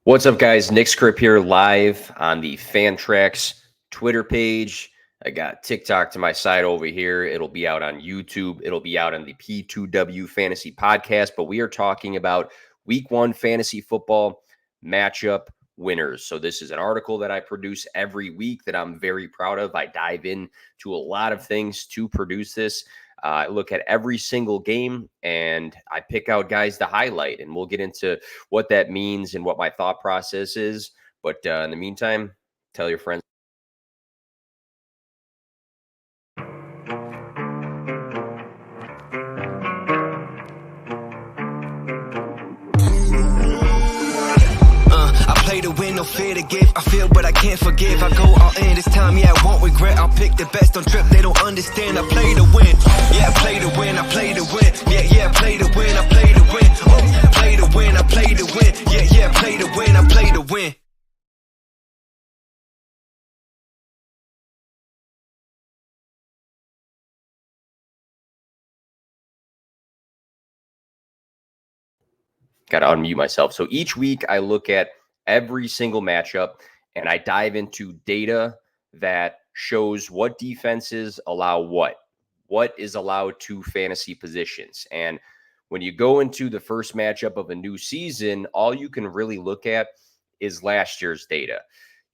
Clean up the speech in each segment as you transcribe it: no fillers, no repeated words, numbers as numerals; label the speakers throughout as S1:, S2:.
S1: What's up, guys? Nick Skrip here, live on the Fantrax Twitter page. I got TikTok to my side over here. It'll be out on YouTube. It'll be out on the P2W Fantasy Podcast. But we are talking about Week 1 fantasy football matchup winners. So this is an article that I produce every week that I'm very proud of. I dive into a lot of things to produce this. I look at every single game and I pick out guys to highlight, and we'll get into what that means and what my thought process is. But in the meantime, tell your friends.
S2: I play to win, no fear to give. I feel, but I can't forgive. I go all in this time, yeah, I won't regret. I'll pick the best on trip, they don't understand. I play to win, yeah, I play to win, I play to win. Yeah, I play to win, I play to win. Oh, play to win, I play to win. Yeah, play to win, I play to win.
S1: Got to unmute myself. So each week I look at every single matchup and I dive into data that shows what defenses allow what is allowed to fantasy positions. And when you go into the first matchup of a new season, all you can really look at is last year's data.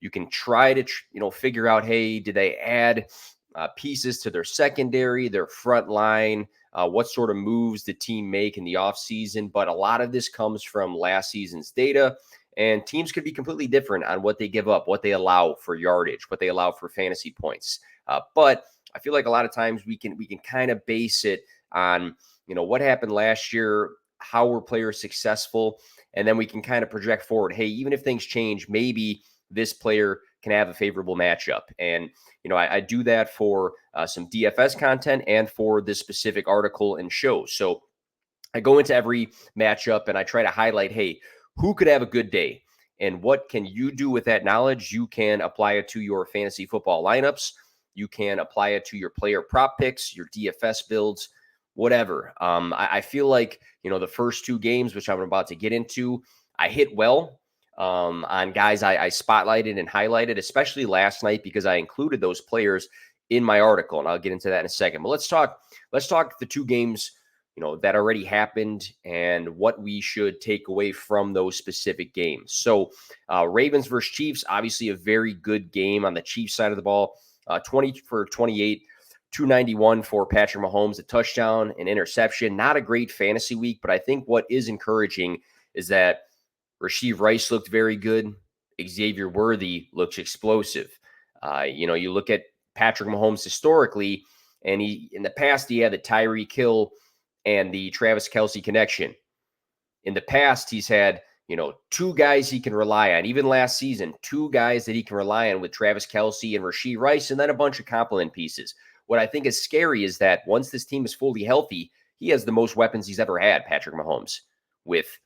S1: You can try to figure out, hey, did they add pieces to their secondary, their front line? What sort of moves the team make in the offseason? But a lot of this comes from last season's data, and teams could be completely different on what they give up, what they allow for yardage, what they allow for fantasy points. But I feel like a lot of times we can kind of base it on what happened last year, how were players successful, and then we can kind of project forward. Hey, even if things change, maybe this player can have a favorable matchup. And I do that for some DFS content and for this specific article and show. So I go into every matchup and I try to highlight, hey, who could have a good day? And what can you do with that knowledge? You can apply it to your fantasy football lineups. You can apply it to your player prop picks, your DFS builds, whatever. I feel like, the first two games, which I'm about to get into, I hit well on guys I spotlighted and highlighted, especially last night, because I included those players in my article, and I'll get into that in a second. But let's talk the two games that already happened and what we should take away from those specific games. So Ravens versus Chiefs, obviously a very good game on the Chiefs side of the ball. 20 for 28, 291 for Patrick Mahomes, a touchdown, an interception. Not a great fantasy week, but I think what is encouraging is that Rashee Rice looked very good. Xavier Worthy looks explosive. You look at Patrick Mahomes historically, and in the past he had the Tyreek Hill and the Travis Kelce connection. In the past, he's had two guys he can rely on. Even last season, two guys that he can rely on with Travis Kelce and Rashee Rice, and then a bunch of complement pieces. What I think is scary is that once this team is fully healthy, he has the most weapons he's ever had, Patrick Mahomes, with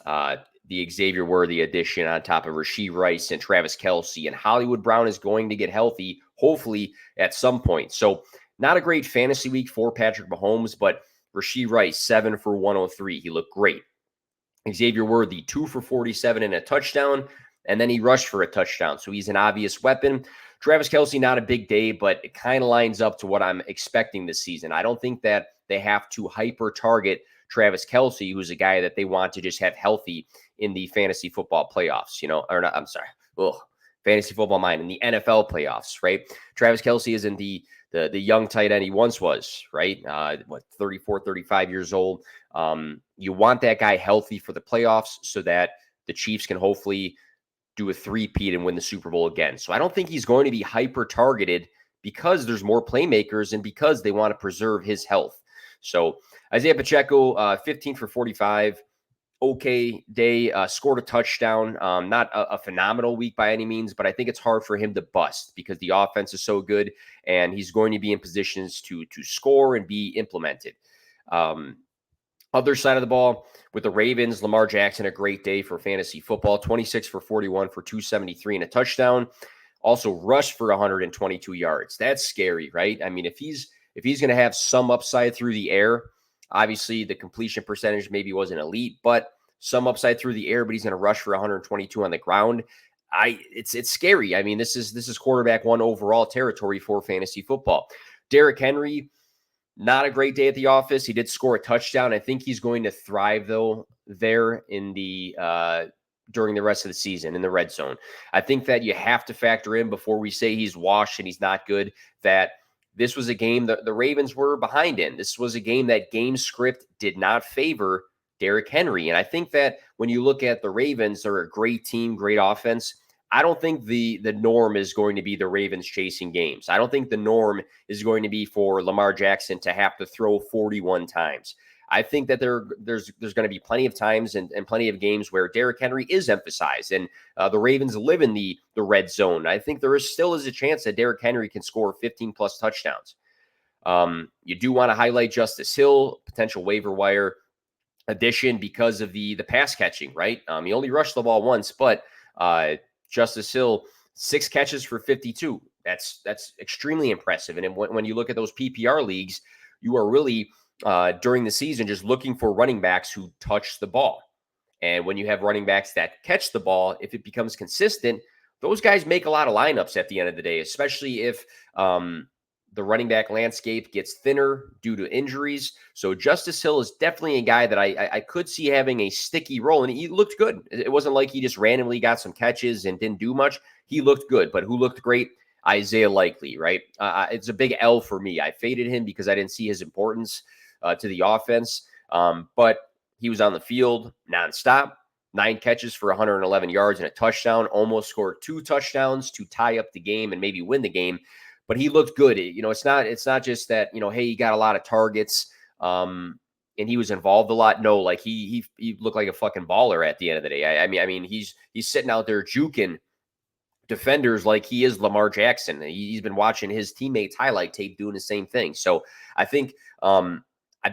S1: the Xavier Worthy addition on top of Rashee Rice and Travis Kelce, and Hollywood Brown is going to get healthy, hopefully, at some point. So not a great fantasy week for Patrick Mahomes, but Rashee Rice, 7 for 103. He looked great. Xavier Worthy, 2 for 47 and a touchdown, and then he rushed for a touchdown. So he's an obvious weapon. Travis Kelce, not a big day, but it kind of lines up to what I'm expecting this season. I don't think that they have to hyper target Travis Kelce, who's a guy that they want to just have healthy in the fantasy football playoffs, fantasy football mind, in the NFL playoffs, right? Travis Kelce isn't the young tight end he once was, right? 34, 35 years old. You want that guy healthy for the playoffs so that the Chiefs can hopefully do a three-peat and win the Super Bowl again. So I don't think he's going to be hyper-targeted because there's more playmakers and because they want to preserve his health. So Isaiah Pacheco, 15 for 45, okay day, scored a touchdown. Not a phenomenal week by any means, but I think it's hard for him to bust because the offense is so good and he's going to be in positions to score and be implemented. Other side of the ball, with the Ravens, Lamar Jackson, a great day for fantasy football, 26 for 41 for 273 and a touchdown. Also rushed for 122 yards. That's scary, right? I mean, if he's going to have some upside through the air, obviously the completion percentage maybe wasn't elite, but some upside through the air, but he's going to rush for 122 on the ground. It's scary. I mean, this is quarterback one overall territory for fantasy football. Derrick Henry, not a great day at the office. He did score a touchdown. I think he's going to thrive, though, there in the during the rest of the season in the red zone. I think that you have to factor in before we say he's washed and he's not good, that this was a game that the Ravens were behind in. This was a game that game script did not favor Derrick Henry. And I think that when you look at the Ravens, they're a great team, great offense. I don't think the norm is going to be the Ravens chasing games. I don't think the norm is going to be for Lamar Jackson to have to throw 41 times. I think that there's going to be plenty of times and plenty of games where Derrick Henry is emphasized, and the Ravens live in the red zone. I think there still is a chance that Derrick Henry can score 15-plus touchdowns. You do want to highlight Justice Hill, potential waiver wire addition because of the pass catching, right? He only rushed the ball once, but Justice Hill, 6 catches for 52. That's extremely impressive. And when you look at those PPR leagues, you are really during the season just looking for running backs who touch the ball. And when you have running backs that catch the ball, if it becomes consistent, those guys make a lot of lineups at the end of the day, especially if the running back landscape gets thinner due to injuries. So Justice Hill is definitely a guy that I could see having a sticky role, and he looked good. It wasn't like he just randomly got some catches and didn't do much. He looked good, but who looked great? Isaiah Likely, right? It's a big L for me. I faded him because I didn't see his importance to the offense, but he was on the field nonstop. 9 catches for 111 yards and a touchdown, almost scored 2 touchdowns to tie up the game and maybe win the game. But he looked good. It's not just that, hey, he got a lot of targets and he was involved a lot. No, like he looked like a fucking baller at the end of the day. I mean, he's sitting out there juking defenders like he is Lamar Jackson. He's been watching his teammates highlight tape doing the same thing. So I think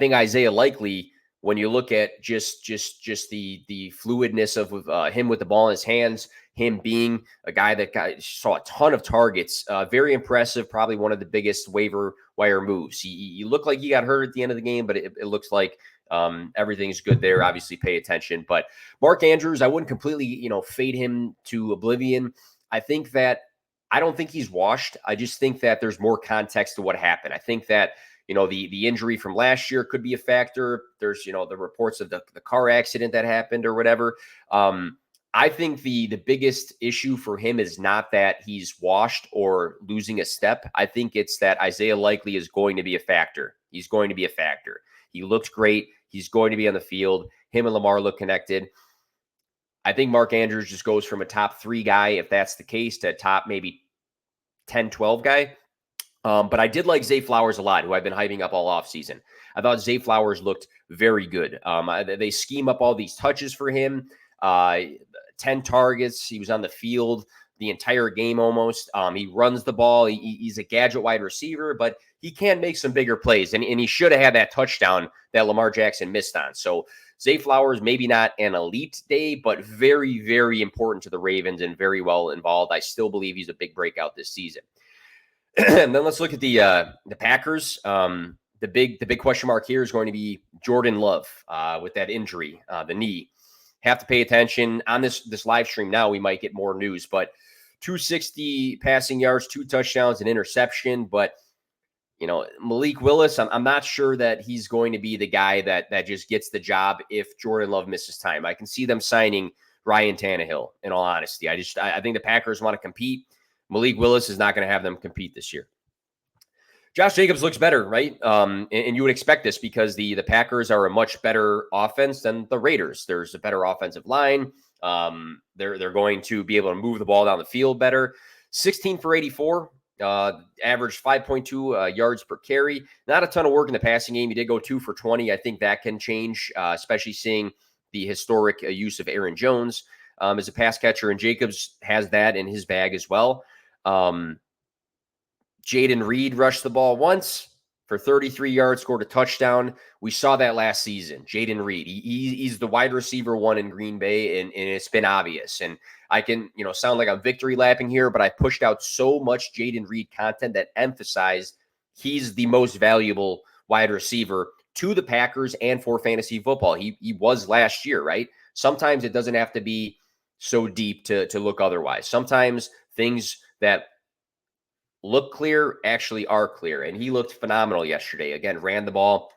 S1: Isaiah Likely, when you look at just the fluidness of him with the ball in his hands, him being a guy that saw a ton of targets, very impressive, probably one of the biggest waiver wire moves. He looked like he got hurt at the end of the game, but it looks like everything's good there. Obviously, pay attention. But Mark Andrews, I wouldn't completely, fade him to oblivion. I don't think he's washed. I just think that there's more context to what happened. I think that the injury from last year could be a factor. There's, the reports of the car accident that happened or whatever. I think the biggest issue for him is not that he's washed or losing a step. I think it's that Isaiah Likely is going to be a factor. He's going to be a factor. He looks great. He's going to be on the field. Him and Lamar look connected. I think Mark Andrews just goes from a top 3 guy, if that's the case, to a top maybe 10, 12 guy. But I did like Zay Flowers a lot, who I've been hyping up all offseason. I thought Zay Flowers looked very good. They scheme up all these touches for him. 10 targets. He was on the field the entire game almost. He runs the ball. He's a gadget wide receiver, but he can make some bigger plays. And he should have had that touchdown that Lamar Jackson missed on. So Zay Flowers, maybe not an elite day, but very, very important to the Ravens and very well involved. I still believe he's a big breakout this season. And then let's look at the Packers. The big question mark here is going to be Jordan Love with that injury, the knee. Have to pay attention on this live stream. Now we might get more news, but 260 passing yards, 2 touchdowns, an interception. But Malik Willis, I'm not sure that he's going to be the guy that just gets the job if Jordan Love misses time. I can see them signing Ryan Tannehill, in all honesty. I think the Packers want to compete. Malik Willis is not going to have them compete this year. Josh Jacobs looks better, right? And you would expect this because the Packers are a much better offense than the Raiders. There's a better offensive line. They're going to be able to move the ball down the field better. 16 for 84, averaged 5.2 yards per carry. Not a ton of work in the passing game. He did go 2 for 20. I think that can change, especially seeing the historic use of Aaron Jones as a pass catcher, and Jacobs has that in his bag as well. Jaden Reed rushed the ball once for 33 yards, scored a touchdown. We saw that last season. Jaden Reed, he's the wide receiver 1 in Green Bay, and it's been obvious. And I can, sound like I'm victory lapping here, but I pushed out so much Jaden Reed content that emphasized he's the most valuable wide receiver to the Packers and for fantasy football. He was last year, right? sometimes it doesn't have to be so deep to look otherwise. Sometimes things that look clear actually are clear. And he looked phenomenal yesterday. Again, ran the ball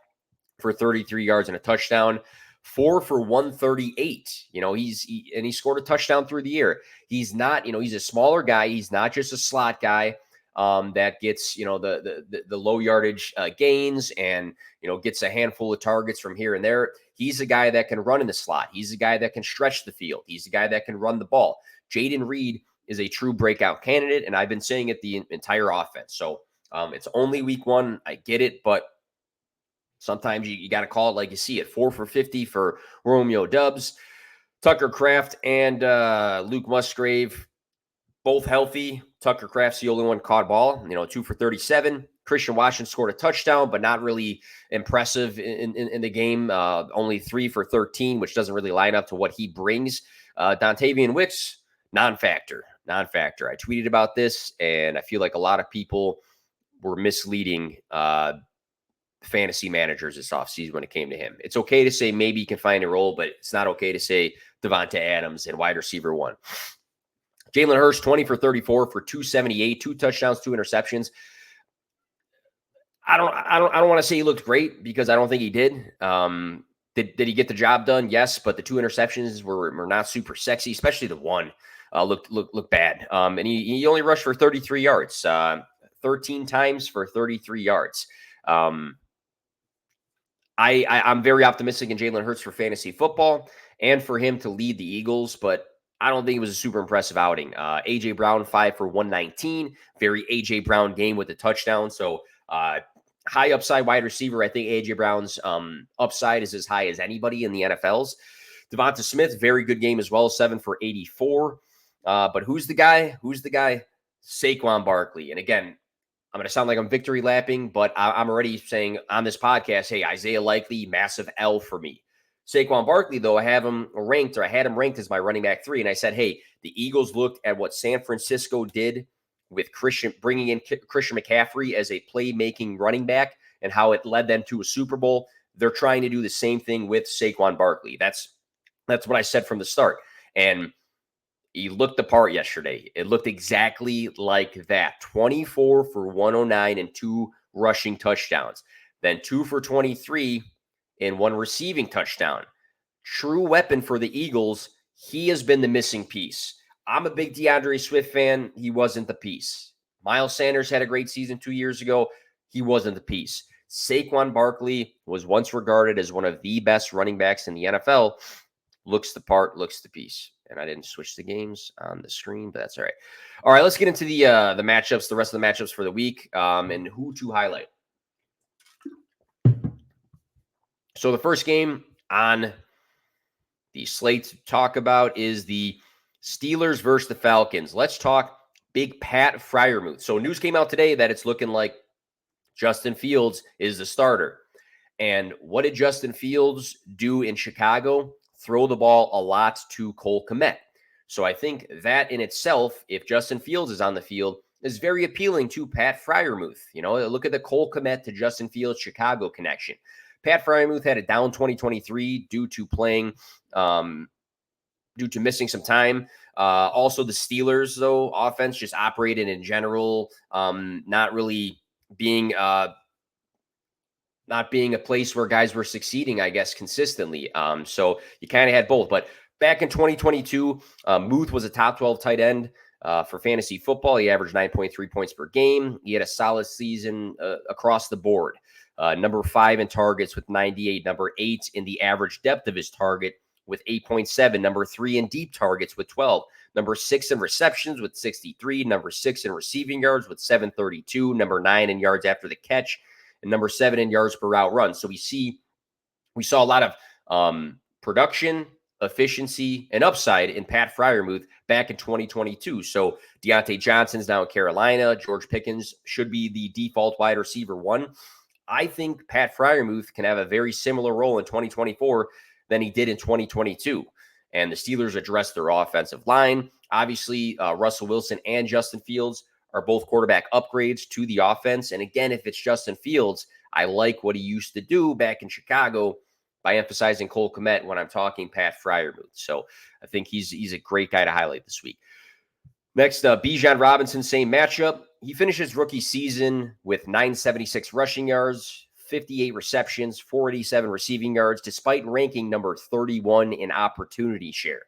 S1: for 33 yards and a touchdown, 4 for 138. He scored a touchdown through the air. He's not, he's a smaller guy. He's not just a slot guy that gets, the low yardage gains and, gets a handful of targets from here and there. He's a guy that can run in the slot. He's a guy that can stretch the field. He's a guy that can run the ball. Jaden Reed is a true breakout candidate, and I've been saying it the entire offense. So it's only week one. I get it, but sometimes you got to call it like you see it. 4 for 50 for Romeo Doubs. Tucker Kraft and Luke Musgrave, both healthy. Tucker Kraft's the only one caught ball, 2 for 37. Christian Washington scored a touchdown, but not really impressive in the game. Only 3 for 13, which doesn't really line up to what he brings. Dontavian Wicks, non-factor. I tweeted about this, and I feel like a lot of people were misleading fantasy managers this offseason when it came to him. It's okay to say maybe he can find a role, but it's not okay to say Devonta Adams and wide receiver 1. Jalen Hurts, 20 for 34 for 278, 2 touchdowns, 2 interceptions. I don't want to say he looked great because I don't think he did. Did he get the job done? Yes, but the 2 interceptions were not super sexy, especially the one looked bad. And he only rushed for 33 yards, 13 times for 33 yards. I'm very optimistic in Jalen Hurts for fantasy football and for him to lead the Eagles, but I don't think it was a super impressive outing. A.J. Brown, 5 for 119. Very A.J. Brown game with the touchdown. So high upside wide receiver. I think A.J. Brown's upside is as high as anybody in the NFL's. Devonta Smith, very good game as well, 7 for 84. But who's the guy? Saquon Barkley. And again, I'm going to sound like I'm victory lapping, but I'm already saying on this podcast, hey, Isaiah Likely, massive L for me. Saquon Barkley, though, I had him ranked as my running back 3. And I said, hey, the Eagles looked at what San Francisco did with bringing in Christian McCaffrey as a playmaking running back and how it led them to a Super Bowl. They're trying to do the same thing with Saquon Barkley. That's what I said from the start. And he looked the part yesterday. It looked exactly like that. 24 for 109 and 2 rushing touchdowns. Then 2 for 23 and 1 receiving touchdown. True weapon for the Eagles. He has been the missing piece. I'm a big DeAndre Swift fan. He wasn't the piece. Miles Sanders had a great season 2 years ago. He wasn't the piece. Saquon Barkley was once regarded as one of the best running backs in the NFL. Looks the part, looks the piece. And I didn't switch the games on the screen, but that's all right. All right, let's get into the matchups, the rest of the matchups for the week, and who to highlight. So the first game on the slate to talk about is the Steelers versus the Falcons. Let's talk big Pat Freiermuth. So news came out today that it's looking like Justin Fields is the starter. And what did Justin Fields do in Chicago? Throw the ball a lot to Cole Kmet. So I think that in itself, if Justin Fields is on the field, is very appealing to Pat Freiermuth. Look at the Cole Kmet to Justin Fields Chicago connection. Pat Freiermuth had a down 2023 due to missing some time. Also, the Steelers, though, offense just operated in general, not really being not being a place where guys were succeeding, I guess, consistently. So you kind of had both. But back in 2022, Muth was a top 12 tight end for fantasy football. He averaged 9.3 points per game. He had a solid season across the board. Number 5 in targets with 98. Number 8 in the average depth of his target with 8.7. Number 3 in deep targets with 12. Number 6 in receptions with 63. Number 6 in receiving yards with 732. Number 9 in yards after the catch. And number 7 in yards per route run. So we saw a lot of production, efficiency, and upside in Pat Freiermuth back in 2022. So Deontay Johnson's now in Carolina. George Pickens should be the default wide receiver 1. I think Pat Freiermuth can have a very similar role in 2024 than he did in 2022. And the Steelers addressed their offensive line. Obviously, Russell Wilson and Justin Fields are both quarterback upgrades to the offense. And again, if it's Justin Fields, I like what he used to do back in Chicago by emphasizing Cole Kmet when I'm talking Pat Freiermuth. So I think he's a great guy to highlight this week. Next, Bijan Robinson, same matchup. He finishes rookie season with 976 rushing yards, 58 receptions, 487 receiving yards, despite ranking number 31 in opportunity share.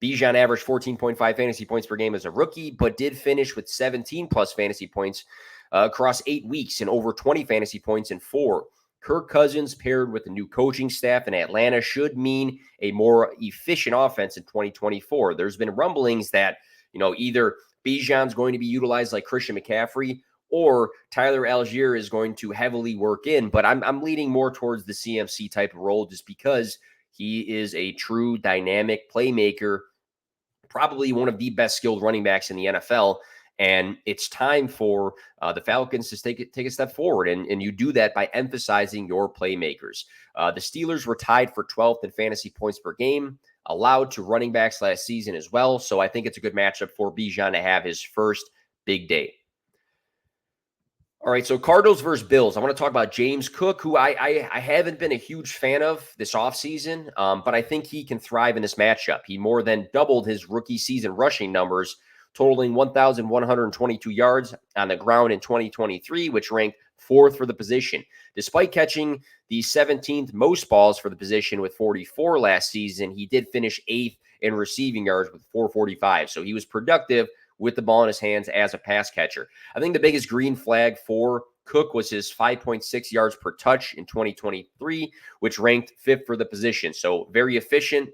S1: Bijan averaged 14.5 fantasy points per game as a rookie, but did finish with 17 plus fantasy points across 8 weeks and over 20 fantasy points in 4. Kirk Cousins paired with the new coaching staff in Atlanta should mean a more efficient offense in 2024. There's been rumblings that, either Bijan's going to be utilized like Christian McCaffrey or Tyler Algier is going to heavily work in, but I'm leaning more towards the CMC type of role just because he is a true dynamic playmaker, probably one of the best skilled running backs in the NFL. And it's time for the Falcons to take a step forward. And you do that by emphasizing your playmakers. The Steelers were tied for 12th in fantasy points per game, allowed to running backs last season as well. So I think it's a good matchup for Bijan to have his first big day. All right, so Cardinals versus Bills. I want to talk about James Cook, who I haven't been a huge fan of this offseason, but I think he can thrive in this matchup. He more than doubled his rookie season rushing numbers, totaling 1,122 yards on the ground in 2023, which ranked 4th for the position. Despite catching the 17th most balls for the position with 44 last season, he did finish 8th in receiving yards with 445. So he was productive with the ball in his hands as a pass catcher. I think the biggest green flag for Cook was his 5.6 yards per touch in 2023, which ranked 5th for the position. So very efficient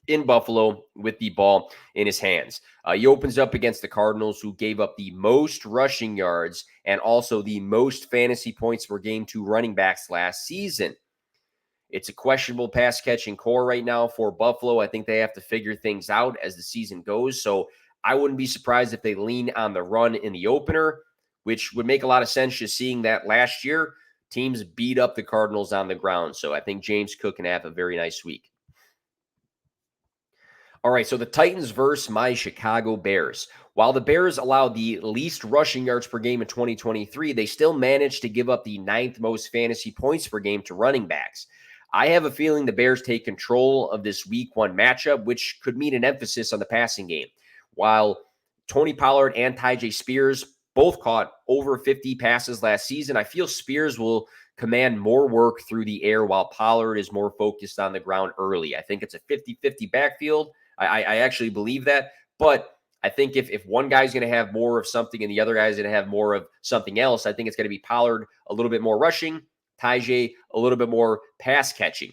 S1: in Buffalo with the ball in his hands. He opens up against the Cardinals, who gave up the most rushing yards and also the most fantasy points per game to running backs last season. It's a questionable pass catching core right now for Buffalo. I think they have to figure things out as the season goes. So I wouldn't be surprised if they lean on the run in the opener, which would make a lot of sense just seeing that last year teams beat up the Cardinals on the ground. So I think James Cook can have a very nice week. All right, so the Titans versus my Chicago Bears. While the Bears allowed the least rushing yards per game in 2023, they still managed to give up the 9th most fantasy points per game to running backs. I have a feeling the Bears take control of this week 1 matchup, which could mean an emphasis on the passing game. While Tony Pollard and Tyjae Spears both caught over 50 passes last season, I feel Spears will command more work through the air while Pollard is more focused on the ground early. I think it's a 50-50 backfield. I actually believe that. But I think if one guy's going to have more of something and the other guy's going to have more of something else, I think it's going to be Pollard a little bit more rushing, Tyjae a little bit more pass catching.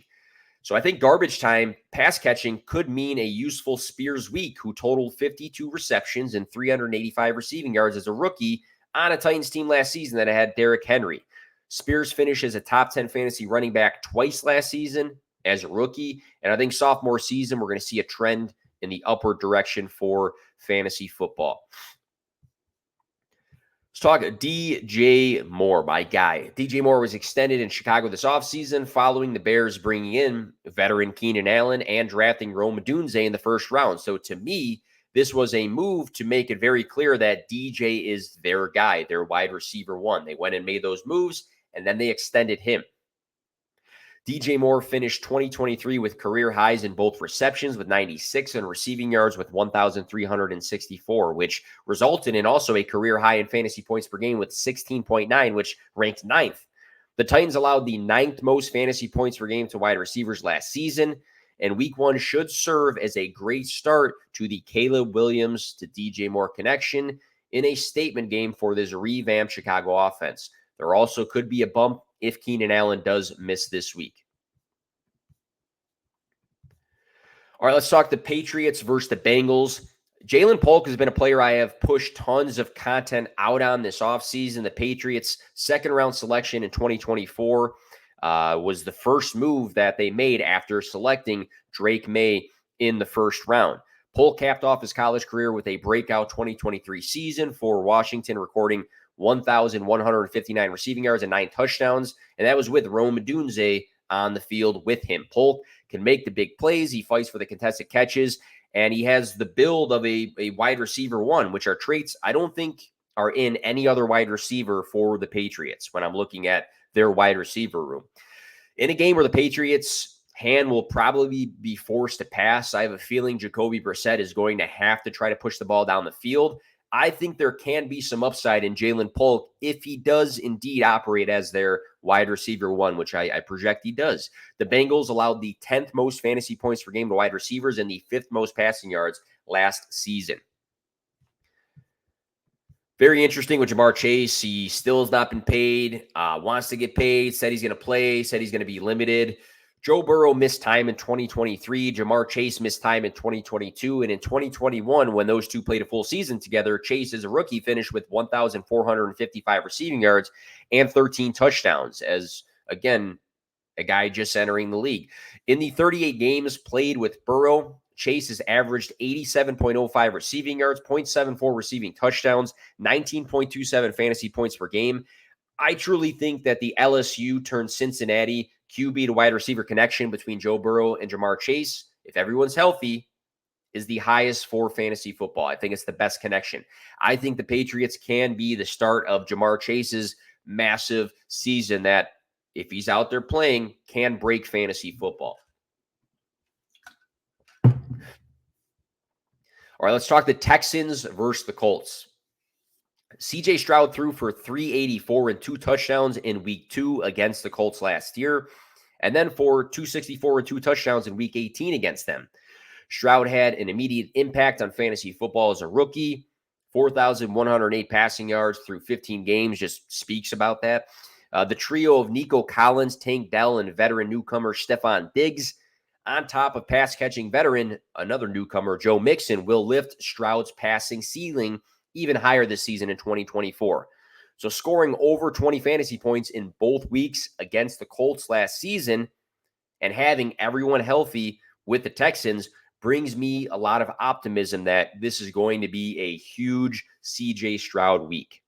S1: So I think garbage time pass catching could mean a useful Spears week, who totaled 52 receptions and 385 receiving yards as a rookie on a Titans team last season that had Derrick Henry. Spears finished as a top 10 fantasy running back twice last season as a rookie. And I think sophomore season, we're going to see a trend in the upward direction for fantasy football. Let's talk DJ Moore, my guy. DJ Moore was extended in Chicago this offseason following the Bears bringing in veteran Keenan Allen and drafting Rome Odunze in the first round. So to me, this was a move to make it very clear that DJ is their guy, their wide receiver 1. They went and made those moves, and then they extended him. DJ Moore finished 2023 with career highs in both receptions with 96 and receiving yards with 1,364, which resulted in also a career high in fantasy points per game with 16.9, which ranked 9th. The Titans allowed the 9th most fantasy points per game to wide receivers last season, and week 1 should serve as a great start to the Caleb Williams to DJ Moore connection in a statement game for this revamped Chicago offense. There also could be a bump if Keenan Allen does miss this week. All right, let's talk the Patriots versus the Bengals. Jalen Polk has been a player I have pushed tons of content out on this offseason. The Patriots' second-round selection in 2024 was the first move that they made after selecting Drake May in the first round. Polk capped off his college career with a breakout 2023 season for Washington, recording 1,159 receiving yards and 9 touchdowns, and that was with Rome Odunze on the field with him. Polk can make the big plays. He fights for the contested catches, and he has the build of a wide receiver 1, which are traits I don't think are in any other wide receiver for the Patriots when I'm looking at their wide receiver room. In a game where the Patriots' hand will probably be forced to pass, I have a feeling Jacoby Brissett is going to have to try to push the ball down the field. I think there can be some upside in Jalen Polk if he does indeed operate as their wide receiver one, which I project he does. The Bengals allowed the 10th most fantasy points per game to wide receivers and the 5th most passing yards last season. Very interesting with Jamar Chase. He still has not been paid, wants to get paid, said he's going to play, said he's going to be limited. Joe Burrow missed time in 2023. Jamar Chase missed time in 2022. And in 2021, when those two played a full season together, Chase, as a rookie, finished with 1,455 receiving yards and 13 touchdowns as, again, a guy just entering the league. In the 38 games played with Burrow, Chase has averaged 87.05 receiving yards, 0.74 receiving touchdowns, 19.27 fantasy points per game. I truly think that the LSU turned Cincinnati QB to wide receiver connection between Joe Burrow and Jamar Chase, if everyone's healthy, is the highest for fantasy football. I think it's the best connection. I think the Patriots can be the start of Jamar Chase's massive season that, if he's out there playing, can break fantasy football. All right, let's talk the Texans versus the Colts. CJ Stroud threw for 384 and 2 touchdowns in week 2 against the Colts last year, and then for 264 and 2 touchdowns in week 18 against them. Stroud had an immediate impact on fantasy football as a rookie. 4,108 passing yards through 15 games just speaks about that. The trio of Nico Collins, Tank Dell, and veteran newcomer Stephon Diggs, on top of pass-catching veteran, another newcomer, Joe Mixon, will lift Stroud's passing ceiling even higher this season in 2024. So scoring over 20 fantasy points in both weeks against the Colts last season and having everyone healthy with the Texans brings me a lot of optimism that this is going to be a huge CJ Stroud week.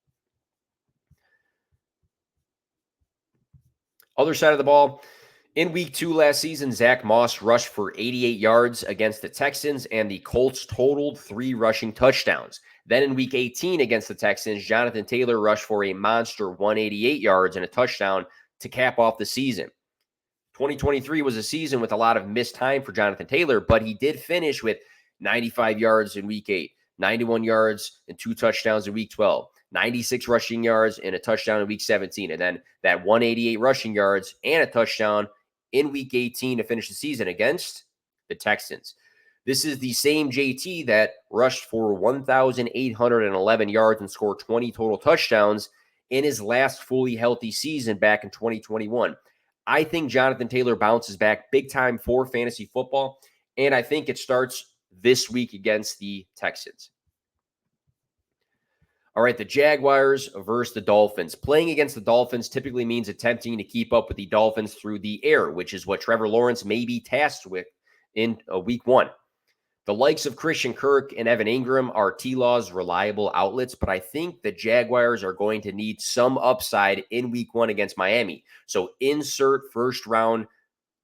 S1: Other side of the ball, in week 2 last season, Zach Moss rushed for 88 yards against the Texans, and the Colts totaled 3 rushing touchdowns. Then in week 18 against the Texans, Jonathan Taylor rushed for a monster 188 yards and a touchdown to cap off the season. 2023 was a season with a lot of missed time for Jonathan Taylor, but he did finish with 95 yards in week 8, 91 yards and 2 touchdowns in week 12. 96 rushing yards and a touchdown in week 17, and then that 188 rushing yards and a touchdown in week 18 to finish the season against the Texans. This is the same JT that rushed for 1,811 yards and scored 20 total touchdowns in his last fully healthy season back in 2021. I think Jonathan Taylor bounces back big time for fantasy football, and I think it starts this week against the Texans. All right, the Jaguars versus the Dolphins. Playing against the Dolphins typically means attempting to keep up with the Dolphins through the air, which is what Trevor Lawrence may be tasked with in week 1. The likes of Christian Kirk and Evan Ingram are T-Law's reliable outlets, but I think the Jaguars are going to need some upside in week 1 against Miami. So insert first-round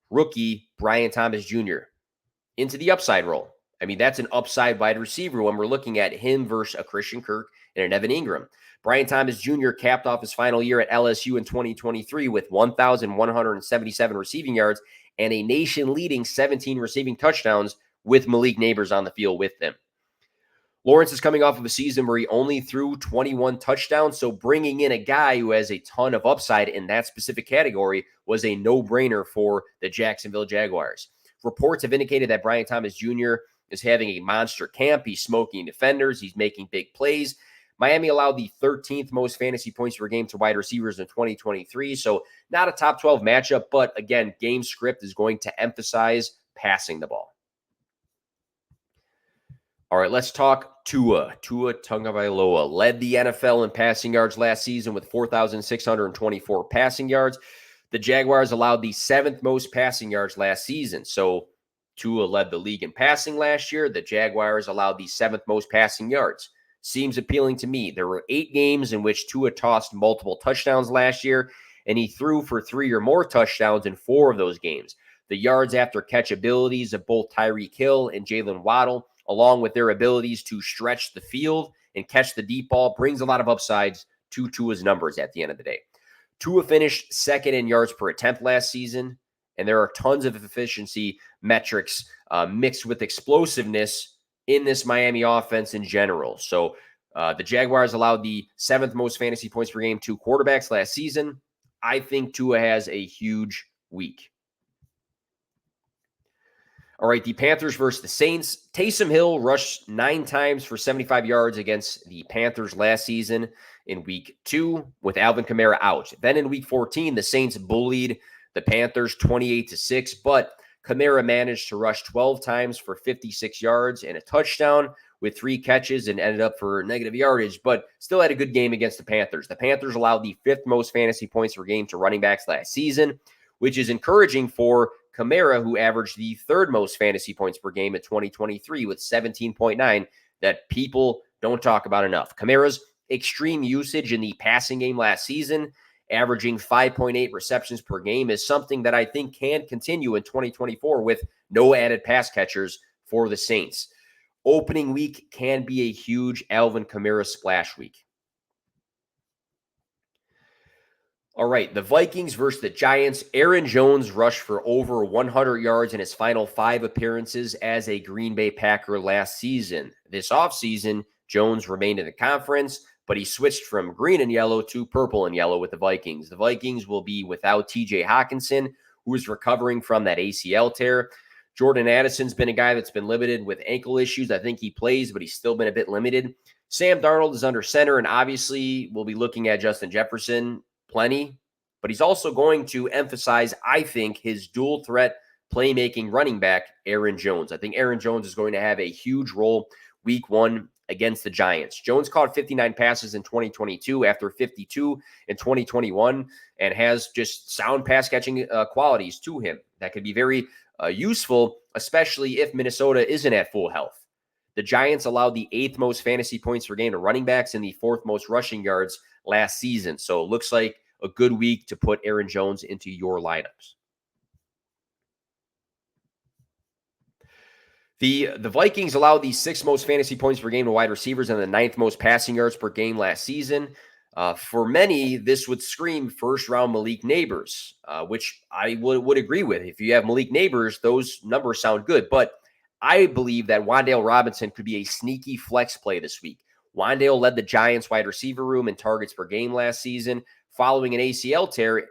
S1: rookie Brian Thomas Jr. into the upside role. I mean, that's an upside wide receiver when we're looking at him versus a Christian Kirk and an Evan Ingram. Brian Thomas Jr. capped off his final year at LSU in 2023 with 1,177 receiving yards and a nation-leading 17 receiving touchdowns with Malik Neighbors on the field with them. Lawrence is coming off of a season where he only threw 21 touchdowns, so bringing in a guy who has a ton of upside in that specific category was a no-brainer for the Jacksonville Jaguars. Reports have indicated that Brian Thomas Jr. is having a monster camp. He's smoking defenders. He's making big plays. Miami allowed the 13th most fantasy points per game to wide receivers in 2023, so not a top 12 matchup, but again, game script is going to emphasize passing the ball. All right, let's talk Tua. Tua Tagovailoa led the NFL in passing yards last season with 4,624 passing yards. The Jaguars allowed the 7th most passing yards last season, so Tua led the league in passing last year. The Jaguars allowed the 7th most passing yards. Seems appealing to me. There were 8 games in which Tua tossed multiple touchdowns last year, and he threw for 3 or more touchdowns in 4 of those games. The yards after catch abilities of both Tyreek Hill and Jalen Waddle, along with their abilities to stretch the field and catch the deep ball, brings a lot of upsides to Tua's numbers at the end of the day. Tua finished second in yards per attempt last season, and there are tons of efficiency metrics mixed with explosiveness in this Miami offense in general. So the Jaguars allowed the 7th most fantasy points per game to quarterbacks last season. I think Tua has a huge week. All right, the Panthers versus the Saints. Taysom Hill rushed 9 times for 75 yards against the Panthers last season in week 2 with Alvin Kamara out. Then in week 14, the Saints bullied the Panthers 28-6, but Kamara managed to rush 12 times for 56 yards and a touchdown with 3 catches and ended up for negative yardage, but still had a good game against the Panthers. The Panthers allowed the 5th most fantasy points per game to running backs last season, which is encouraging for Kamara, who averaged the 3rd most fantasy points per game in 2023 with 17.9 that people don't talk about enough. Kamara's extreme usage in the passing game last season, averaging 5.8 receptions per game, is something that I think can continue in 2024 with no added pass catchers for the Saints. Opening week can be a huge Alvin Kamara splash week. All right, the Vikings versus the Giants. Aaron Jones rushed for over 100 yards in his final 5 appearances as a Green Bay Packer last season. This offseason, Jones remained in the conference, but he switched from green and yellow to purple and yellow with the Vikings. The Vikings will be without TJ Hawkinson, who is recovering from that ACL tear. Jordan Addison's been a guy that's been limited with ankle issues. I think he plays, but he's still been a bit limited. Sam Darnold is under center, and obviously we'll be looking at Justin Jefferson plenty, but he's also going to emphasize, I think, his dual threat playmaking running back, Aaron Jones. I think Aaron Jones is going to have a huge role week 1 against the Giants. Jones caught 59 passes in 2022 after 52 in 2021 and has just sound pass catching qualities to him that could be very useful, especially if Minnesota isn't at full health. The Giants allowed the 8th most fantasy points per game to running backs and the 4th most rushing yards last season. So it looks like a good week to put Aaron Jones into your lineups. The Vikings allowed the 6th most fantasy points per game to wide receivers and the 9th most passing yards per game last season. For many, this would scream first-round Malik Neighbors, which I would agree with. If you have Malik Neighbors, those numbers sound good. But I believe that Wan'Dale Robinson could be a sneaky flex play this week. Wan'Dale led the Giants wide receiver room in targets per game last season, following an ACL tear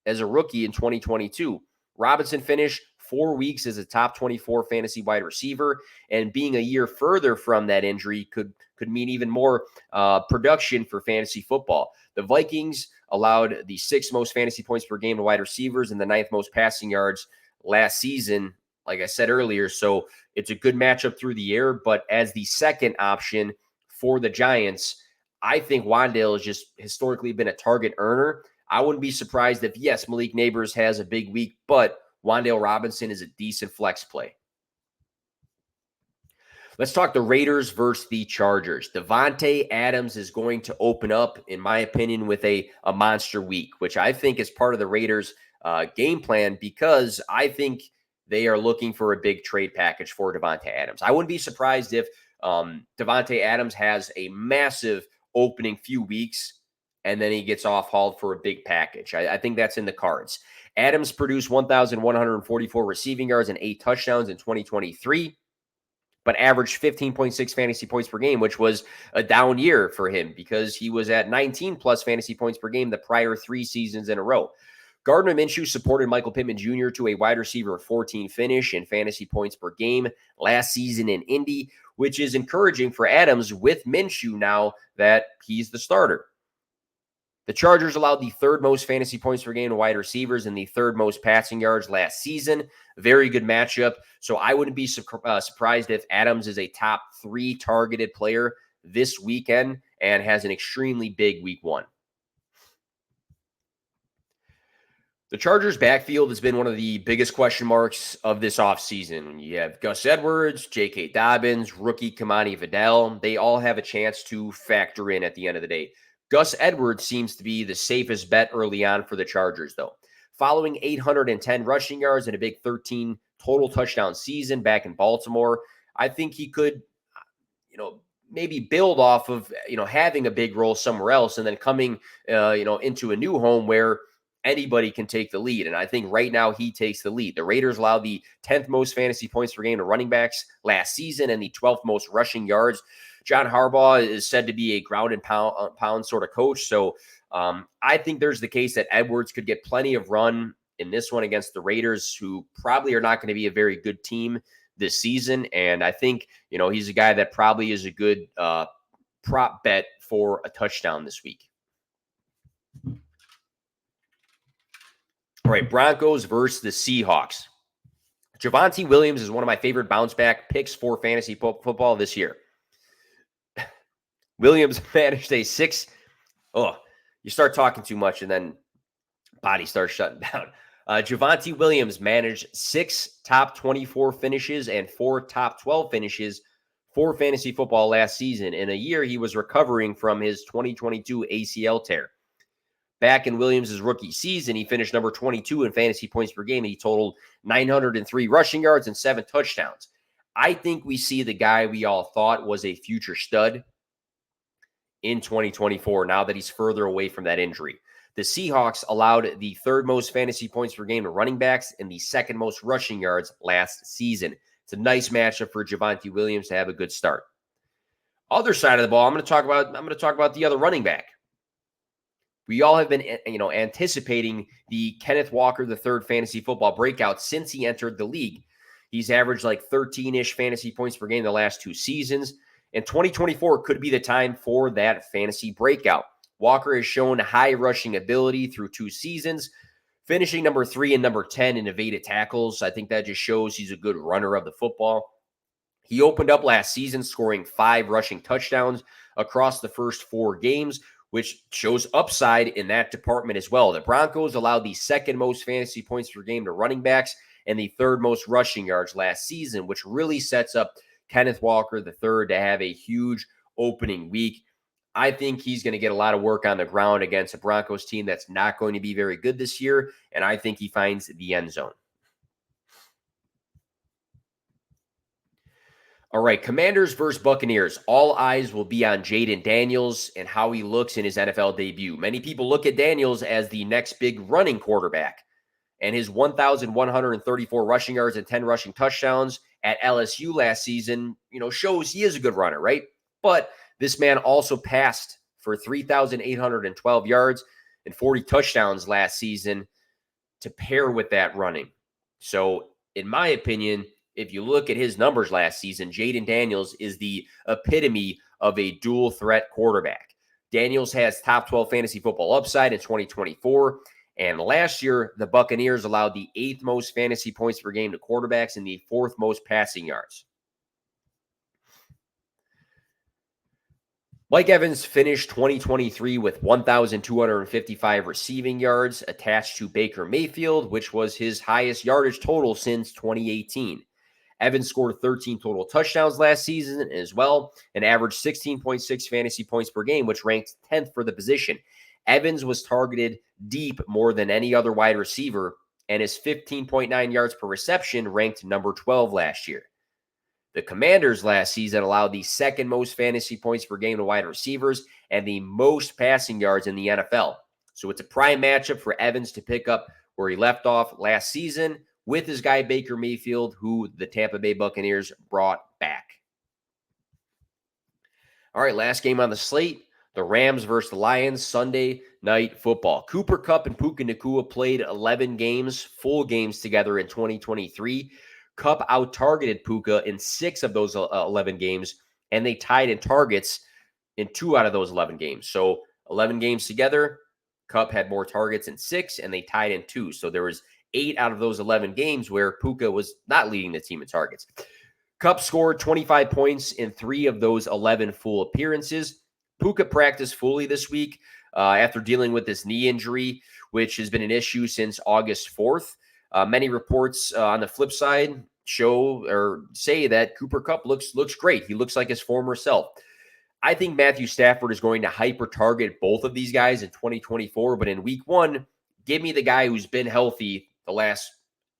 S1: as a rookie in 2022. Robinson finished 4 weeks as a top 24 fantasy wide receiver, and being a year further from that injury could mean even more production for fantasy football. The Vikings allowed the 6th most fantasy points per game to wide receivers and the 9th most passing yards last season, like I said earlier. So it's a good matchup through the air, but as the second option for the Giants, I think Wan'Dale has just historically been a target earner. I wouldn't be surprised if, yes, Malik Neighbors has a big week, but Wan'Dale Robinson is a decent flex play. Let's talk the Raiders versus the Chargers. Davante Adams is going to open up, in my opinion, with a monster week, which I think is part of the Raiders' game plan because I think they are looking for a big trade package for Davante Adams. I wouldn't be surprised if Davante Adams has a massive opening few weeks and then he gets off-hauled for a big package. I think that's in the cards. Adams produced 1,144 receiving yards and 8 touchdowns in 2023, but averaged 15.6 fantasy points per game, which was a down year for him because he was at 19-plus fantasy points per game the prior 3 seasons in a row. Gardner Minshew supported Michael Pittman Jr. to a wide receiver 14 finish in fantasy points per game last season in Indy, which is encouraging for Adams with Minshew now that he's the starter. The Chargers allowed the 3rd most fantasy points per game to wide receivers and the 3rd most passing yards last season. Very good matchup. So I wouldn't be surprised if Adams is a top 3 targeted player this weekend and has an extremely big week 1. The Chargers' backfield has been one of the biggest question marks of this offseason. You have Gus Edwards, J.K. Dobbins, rookie Kamani Vidal. They all have a chance to factor in at the end of the day. Gus Edwards seems to be the safest bet early on for the Chargers, though. Following 810 rushing yards and a big 13 total touchdown season back in Baltimore, I think he could, maybe build off of, having a big role somewhere else and then coming, into a new home where anybody can take the lead. And I think right now he takes the lead. The Raiders allowed the 10th most fantasy points per game to running backs last season and the 12th most rushing yards. John Harbaugh is said to be a ground and pound sort of coach. So I think there's the case that Edwards could get plenty of run in this one against the Raiders, who probably are not going to be a very good team this season. And I think, he's a guy that probably is a good prop bet for a touchdown this week. All right, Broncos versus the Seahawks. Javonte Williams is one of my favorite bounce back picks for fantasy football this year. Williams managed a you start talking too much and then body starts shutting down. Javonte Williams managed 6 top 24 finishes and 4 top 12 finishes for fantasy football last season, in a year he was recovering from his 2022 ACL tear. Back in Williams' rookie season, he finished number 22 in fantasy points per game, and he totaled 903 rushing yards and 7 touchdowns. I think we see the guy we all thought was a future stud in 2024, now that he's further away from that injury. The Seahawks allowed the 3rd most fantasy points per game to running backs and the 2nd most rushing yards last season. It's a nice matchup for Javonte Williams to have a good start. Other side of the ball, I'm going to talk about the other running back. We all have been, anticipating the Kenneth Walker III fantasy football breakout since he entered the league. He's averaged like 13-ish fantasy points per game the last 2 seasons, and 2024 could be the time for that fantasy breakout. Walker has shown high rushing ability through 2 seasons, finishing number 3 and number 10 in evaded tackles. I think that just shows he's a good runner of the football. He opened up last season scoring 5 rushing touchdowns across the first 4 games, which shows upside in that department as well. The Broncos allowed the 2nd most fantasy points per game to running backs and the 3rd most rushing yards last season, which really sets up Kenneth Walker III to have a huge opening week. I think he's going to get a lot of work on the ground against a Broncos team that's not going to be very good this year, and I think he finds the end zone. All right, Commanders versus Buccaneers. All eyes will be on Jayden Daniels and how he looks in his NFL debut. Many people look at Daniels as the next big running quarterback, and his 1,134 rushing yards and 10 rushing touchdowns at LSU last season, shows he is a good runner, right? But this man also passed for 3,812 yards and 40 touchdowns last season to pair with that running. So, in my opinion, if you look at his numbers last season, Jayden Daniels is the epitome of a dual threat quarterback. Daniels has top 12 fantasy football upside in 2024. And last year, the Buccaneers allowed the 8th most fantasy points per game to quarterbacks and the 4th most passing yards. Mike Evans finished 2023 with 1,255 receiving yards attached to Baker Mayfield, which was his highest yardage total since 2018. Evans scored 13 total touchdowns last season as well, and averaged 16.6 fantasy points per game, which ranked 10th for the position. Evans was targeted deep more than any other wide receiver, and his 15.9 yards per reception ranked number 12 last year. The Commanders last season allowed the 2nd most fantasy points per game to wide receivers and the most passing yards in the NFL. So it's a prime matchup for Evans to pick up where he left off last season with his guy Baker Mayfield, who the Tampa Bay Buccaneers brought back. All right, last game on the slate, the Rams versus the Lions, Sunday Night Football. Cooper Kupp and Puka Nacua played 11 games, full games together in 2023. Kupp out-targeted Puka in 6 of those 11 games, and they tied in targets in 2 out of those 11 games. So 11 games together, Kupp had more targets in 6, and they tied in 2. So there was 8 out of those 11 games where Puka was not leading the team in targets. Kupp scored 25 points in 3 of those 11 full appearances. Puka practiced fully this week after dealing with this knee injury, which has been an issue since August 4th. Many reports on the flip side show or say that Cooper Kupp looks great. He looks like his former self. I think Matthew Stafford is going to hyper-target both of these guys in 2024, but in week 1, give me the guy who's been healthy the last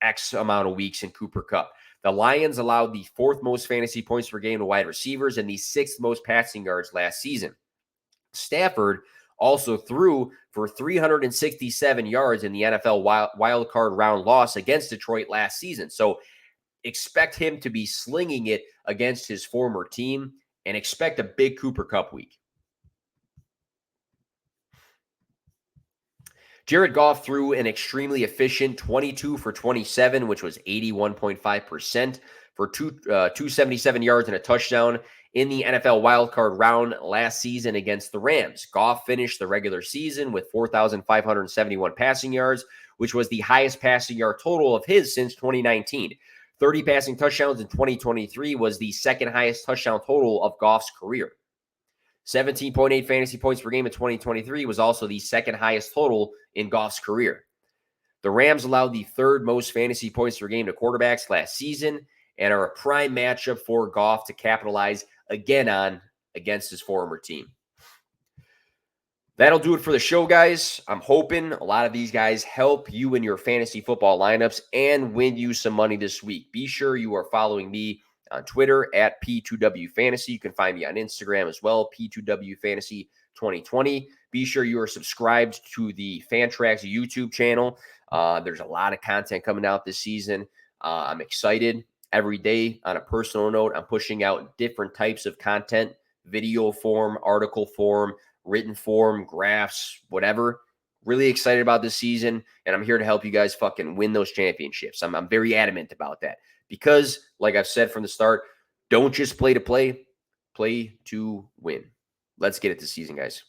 S1: X amount of weeks in Cooper Kupp. The Lions allowed the 4th most fantasy points per game to wide receivers and the 6th most passing yards last season. Stafford also threw for 367 yards in the NFL wild card round loss against Detroit last season. So expect him to be slinging it against his former team and expect a big Cooper Kupp week. Jared Goff threw an extremely efficient 22 for 27, which was 81.5% for 277 yards and a touchdown in the NFL wildcard round last season against the Rams. Goff finished the regular season with 4,571 passing yards, which was the highest passing yard total of his since 2019. 30 passing touchdowns in 2023 was the second highest touchdown total of Goff's career. 17.8 fantasy points per game in 2023 was also the second highest total in Goff's career. The Rams allowed the 3rd most fantasy points per game to quarterbacks last season and are a prime matchup for Goff to capitalize again on against his former team. That'll do it for the show, guys. I'm hoping a lot of these guys help you in your fantasy football lineups and win you some money this week. Be sure you are following me on Twitter at P2W Fantasy. You can find me on Instagram as well, P2W Fantasy 2020. Be sure you are subscribed to the Fantrax YouTube channel. There's a lot of content coming out this season. I'm excited. Every day, on a personal note, I'm pushing out different types of content, video form, article form, written form, graphs, whatever. Really excited about this season, and I'm here to help you guys fucking win those championships. I'm very adamant about that. Because, like I've said from the start, don't just play to play, play to win. Let's get it this season, guys.